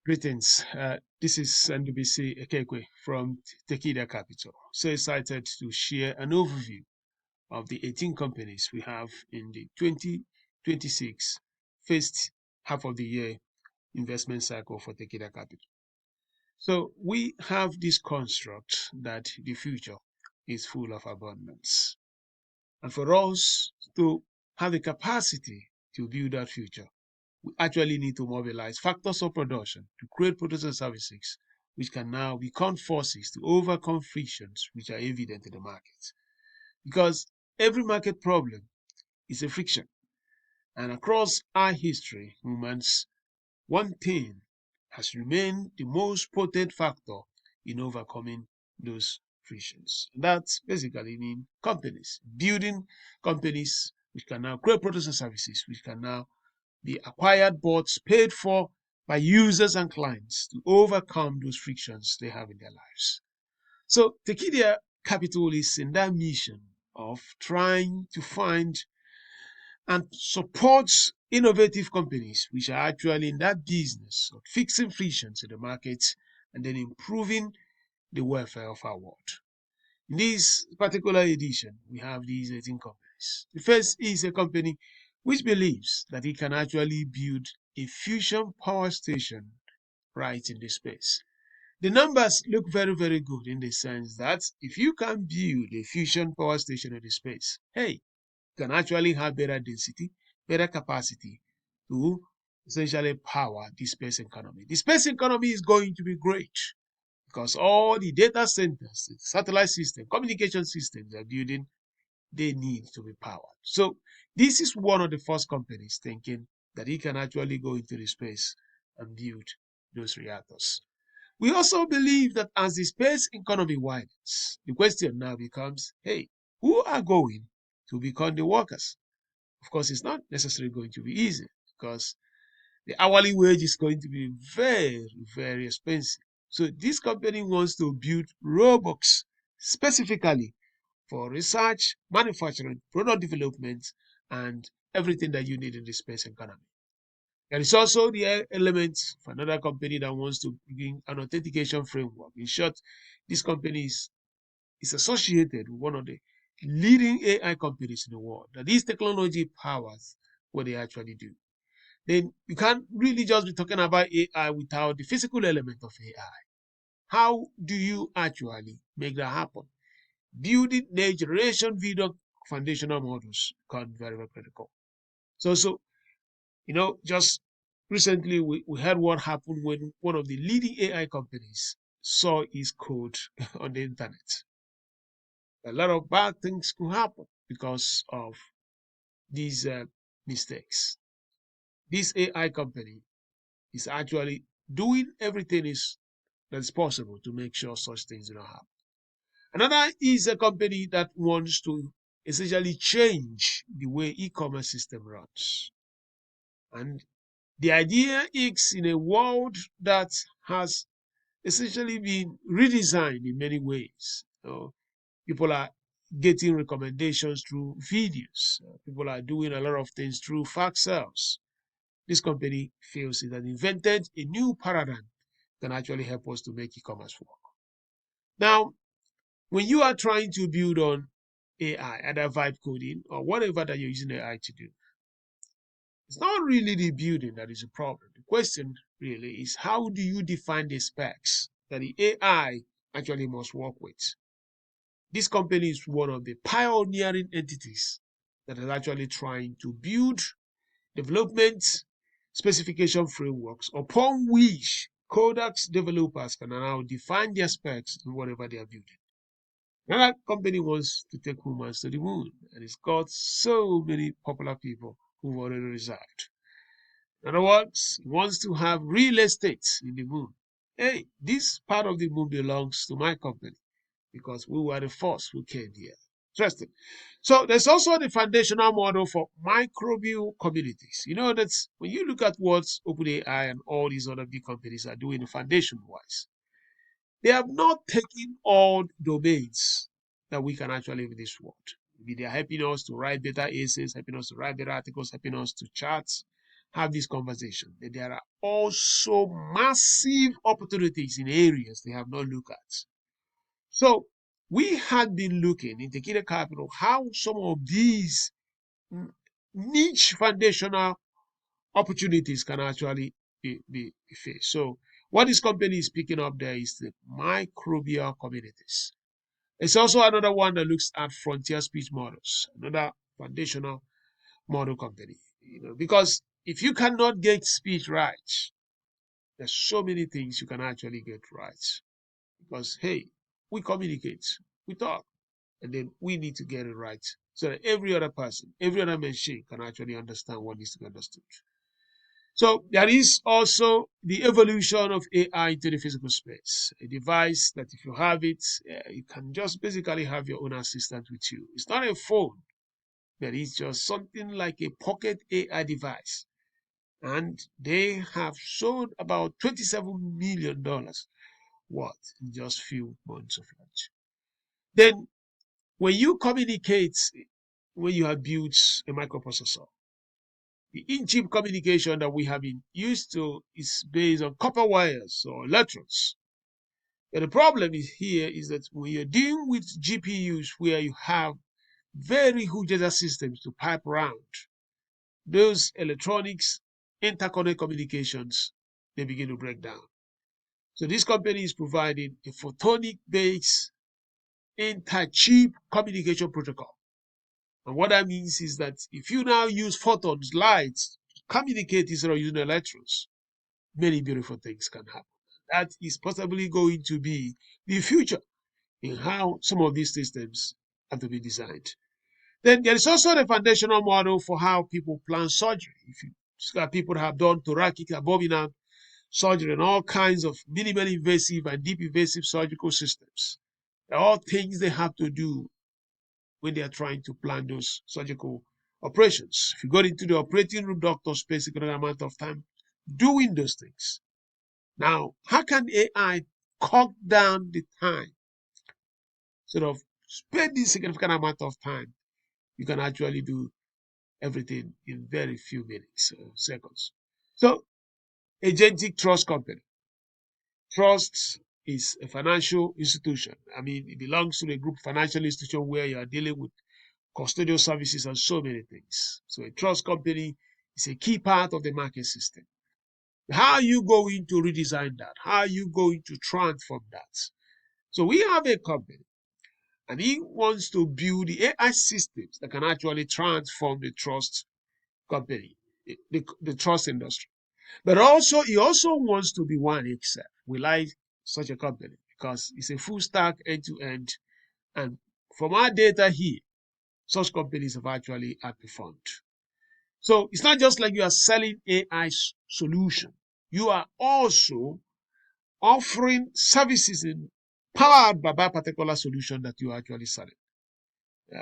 Greetings. This is NDBC Ekekwe from Tekedia Capital. So excited to share an overview of the 18 companies we have in the 2026 first half of the year investment cycle for Tekedia Capital. So we have this construct that the future is full of abundance. And for us to have the capacity to build that future, we actually need to mobilize factors of production to create products and services which can now become forces to overcome frictions which are evident in the market. Because every market problem is a friction. And across our history, humans, one thing has remained the most potent factor in overcoming those frictions. And that's basically mean companies, building companies which can now create products and services which can now be acquired bots paid for by users and clients to overcome those frictions they have in their lives. So Tekedia Capital is in that mission of trying to find and support innovative companies which are actually in that business of fixing frictions in the market and then improving the welfare of our world. In this particular edition, we have these 18 companies. The first is a company which believes that it can actually build a fusion power station right in the space. The numbers look very, very good in the sense that if you can build a fusion power station in the space, hey, you can actually have better density, better capacity to essentially power the space economy. The space economy is going to be great because all the data centers, the satellite system, communication systems they're building, they need to be powered. So this is one of the first companies thinking that it can actually go into the space and build those reactors. We also believe that as the space economy widens, the question now becomes, hey, who are going to become the workers? Of course, it's not necessarily going to be easy because the hourly wage is going to be very, very expensive. So this company wants to build robots specifically for research, manufacturing, product development, and everything that you need in the space economy. There is also the element for another company that wants to bring an authentication framework. In short, this company is associated with one of the leading AI companies in the world. That this technology powers what they actually do. Then you can't really just be talking about AI without the physical element of AI. How do you actually make that happen? Building next generation video foundational models become very, very critical. So, just recently we heard what happened when one of the leading AI companies saw his code on the internet. A lot of bad things could happen because of these mistakes. This AI company is actually doing everything that's possible to make sure such things do not happen. Another is a company that wants to essentially change the way e-commerce system runs. And the idea is in a world that has essentially been redesigned in many ways. People are getting recommendations through videos. People are doing a lot of things through fax sales. This company feels it has invented a new paradigm that can actually help us to make e-commerce work. Now, when you are trying to build on AI, either vibe coding or whatever that you're using AI to do, it's not really the building that is a problem. The question really is how do you define the specs that the AI actually must work with? This company is one of the pioneering entities that is actually trying to build development specification frameworks upon which Kodak's developers can now define their specs in whatever they are building. Another company wants to take humans to the moon, and it's got so many popular people who've already reserved. In other words, it wants to have real estate in the moon. Hey, this part of the moon belongs to my company because we were the first who came here. Interesting. So there's also the foundational model for microbial communities. You know, that's when you look at what OpenAI and all these other big companies are doing foundation wise, they have not taken all domains that we can actually live in this world. Maybe they're helping us to write better essays, helping us to write better articles, helping us to chat, have this conversation, that there are also massive opportunities in areas they have not looked at. So we had been looking in Tekedia Capital how some of these niche foundational opportunities can actually be faced. So what this company is picking up there is the microbial communities. It's also another one that looks at frontier speech models, another foundational model company. Because if you cannot get speech right, there's so many things you can actually get right. Because hey, we communicate, we talk, and then we need to get it right so that every other person, every other machine can actually understand what needs to be understood. So there is also the evolution of AI into the physical space, a device that if you have it, you can just basically have your own assistant with you. It's not a phone, but it's just something like a pocket AI device. And they have sold about $27 million worth in just few months of launch. Then when you communicate, when you have built a microprocessor, the in-chip communication that we have been used to is based on copper wires or electrons. But the problem is here is that when you're dealing with GPUs where you have very huge data systems to pipe around, those electronics interconnect communications, they begin to break down. So this company is providing a photonic-based inter-chip communication protocol. And what that means is that if you now use photons, lights, to communicate instead of using electrons, many beautiful things can happen. That is possibly going to be the future in how some of these systems have to be designed. Then there is also the foundational model for how people plan surgery. If you people have done thoracic, abdominal surgery and all kinds of minimally invasive and deep invasive surgical systems, they're all things they have to do when they are trying to plan those surgical operations. If you go into the operating room, doctors spend a significant amount of time doing those things. Now, how can AI cut down the time, sort of spending significant amount of time? You can actually do everything in very few minutes, seconds. So, agentic trust company. Trust is a financial institution. I mean, it belongs to a group financial institution where you are dealing with custodial services and so many things. So a trust company is a key part of the market system. How are you going to redesign that? How are you going to transform that? So we have a company and he wants to build the AI systems that can actually transform the trust company, the trust industry. But also, he also wants to be one himself. We like such a company because it's a full stack end to end. And from our data here, such companies have actually outperformed. So it's not just like you are selling AI solution. You are also offering services in powered by that particular solution that you are actually selling.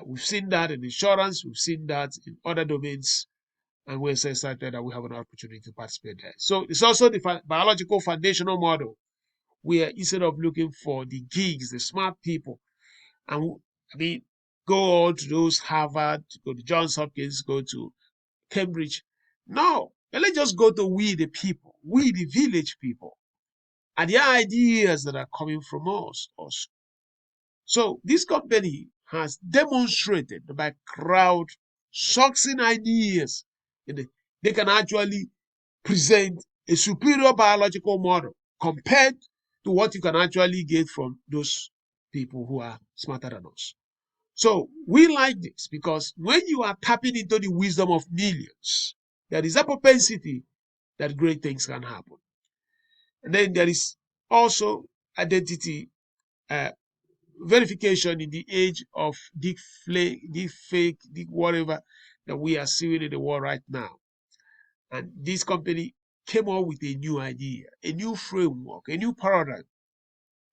We've seen that in insurance. We've seen that in other domains. And we're so excited that we have an opportunity to participate there. So it's also the biological foundational model where instead of looking for the geeks, the smart people, and I mean, go on to those Harvard, go to Johns Hopkins, go to Cambridge. No, let's just go to we the people, we the village people, and the ideas that are coming from us. So this company has demonstrated by crowd sourcing ideas, they can actually present a superior biological model compared to what you can actually get from those people who are smarter than us. So we like this because when you are tapping into the wisdom of millions, there is a propensity that great things can happen. And then there is also identity verification in the age of deep fake, deep whatever that we are seeing in the world right now. And this company came up with a new idea, a new framework, a new paradigm.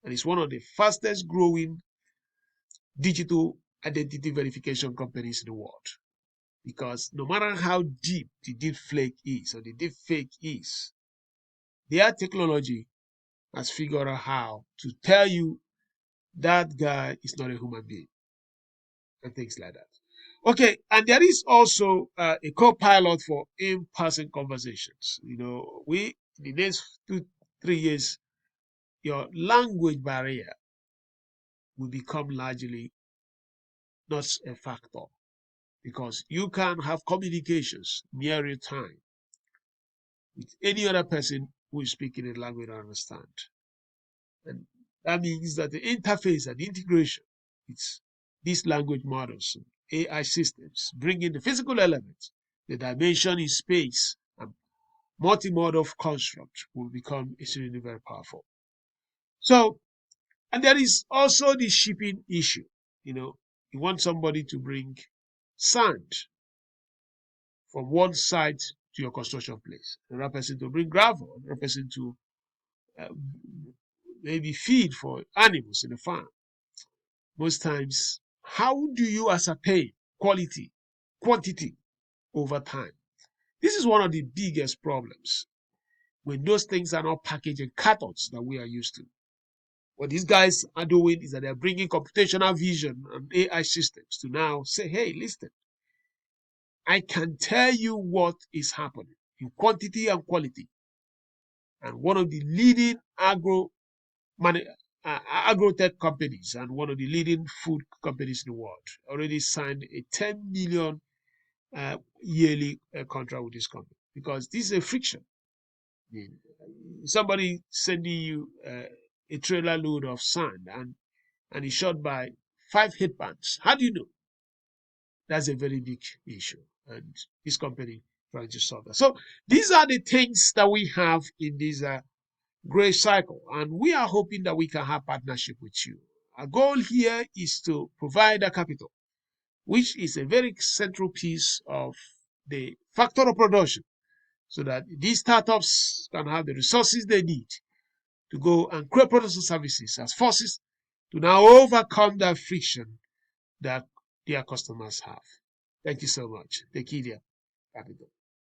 And it's one of the fastest growing digital identity verification companies in the world. Because no matter how deep the deep flake is or the deep fake is, their technology has figured out how to tell you that guy is not a human being and things like that. Okay, and there is also a co-pilot for in-person conversations. We in the next 2, 3 years, your language barrier will become largely not a factor because you can have communications near real time with any other person who is speaking a language you understand. And that means that the interface and integration with these language models, AI systems, bringing the physical element, the dimension in space, and multimodal construct will become extremely very powerful. So, and there is also the shipping issue. You want somebody to bring sand from one site to your construction place, another person to bring gravel, another person to uh, maybe feed for animals in the farm. Most times, how do you ascertain quality, quantity over time? This is one of the biggest problems when those things are not packaged in cartons that we are used to. What these guys are doing is that they're bringing computational vision and AI systems to now say, hey, listen, I can tell you what is happening in quantity and quality. And one of the leading agrotech companies and one of the leading food companies in the world already signed a 10 million yearly contract with this company because this is a friction. I mean, somebody sending you a trailer load of sand and it's shot by 5 headbands. How do you know? That's a very big issue. And this company trying to solve that. So these are the things that we have in this great cycle. And we are hoping that we can have partnership with you. Our goal here is to provide a capital, which is a very central piece of the factor of production, so that these startups can have the resources they need to go and create products and services as forces to now overcome that friction that their customers have. Thank you so much. Tekedia Capital.